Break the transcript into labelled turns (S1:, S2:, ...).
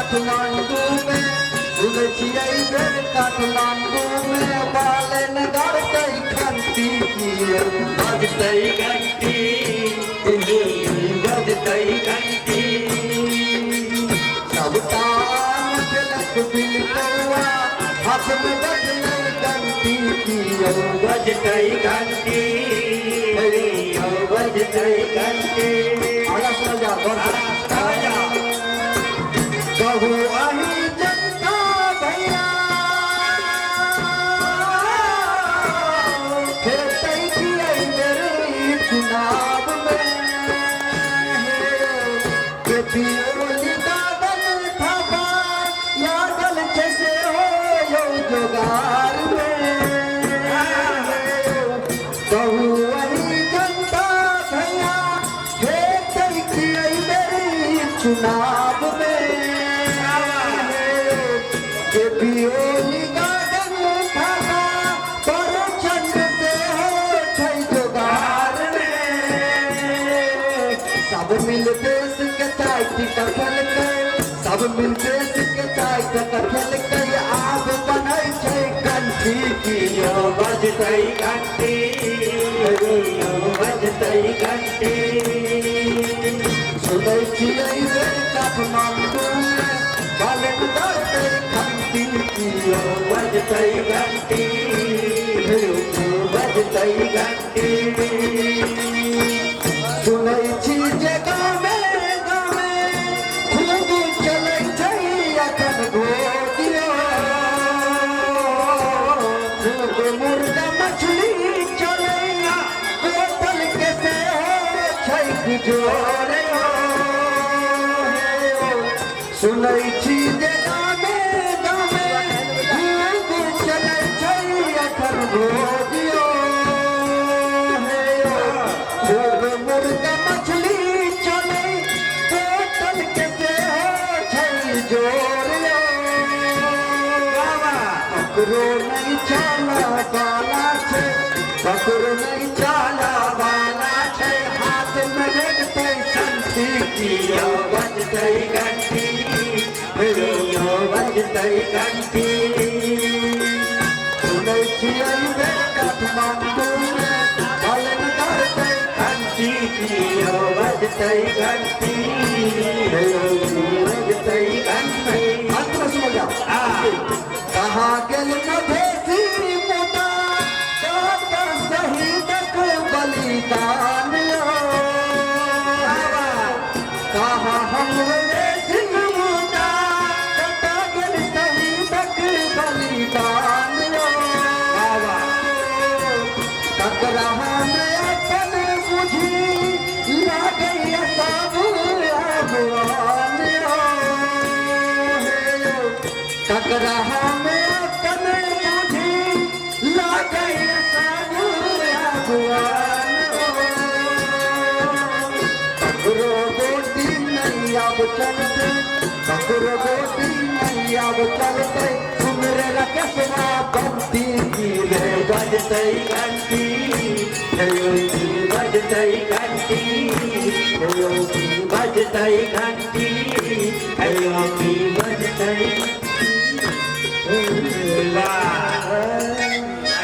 S1: काठमांडू में उलझियै बेर काठमांडू में बालन गाड़तै घंटी की बजतै घंटी बजतै घंटी सबटा मचलक बिलकौआ हाथ में बजलै घंटी की बजतै घंटी बजतै घंटी आगा सुना जा कहू अही जनता भैया खेतै कियै मेरे चुनाव में केपियोली दादल थापा लागल जैसे हो यो जोगार में कहू अही जनता भैया खेतै कियै मेरे चुनाव में केपियोली गार्डन थापा प्रचंड से हो छै जोगार में सब मिल देश के चाय टिका खेलकै सब मिल देश के चाय टिका खेलकै आब बनै छै घंटी की बजतै घंटी बजतै घंटी सुनै छियै बेर काठमांडू में बालन गाड़तै घंटी की बजतै घंटी बजतै घंटी सुनै छी जे गामे गामे खूब चलै छै अखन घोड़ियो खूब मुर्गा मछली चलै बोतल के सेहो छै गुजोरे सुनै छी जे गामे गामे खूब चलै छै अखन घोड़ियो खूब मुर्गा मछली चलै बोतल के सेहो छै जोरियो ककरो नहीं चला वाला छै ककरो नहीं चला वाला छै हाथ में लगतै घंटी की बजतै घंटी बजतै घंटी सुनै छियै बेर काठमांडू में बालन गाड़तै घंटी की बजतै घंटी बजतै घंटी अंत में सुन जाओ कहाँ गेल मधेसी मुदा दादा शहीदक बलिदान कहाँ हम सिंह मुदा कटा गेल शहीदक बलिदान ककरा हम अपन बुझी लागैया सब भगवान ककरा हम अपन बुझी लागैया सब भगवान ककरो गोटी नहीं अब चलते ककरो गोटी नहीं अब चलते सुमरे रकेशवा बंटी की रे बजतै घंटी बजतै घंटी बजतै घंटी बजतै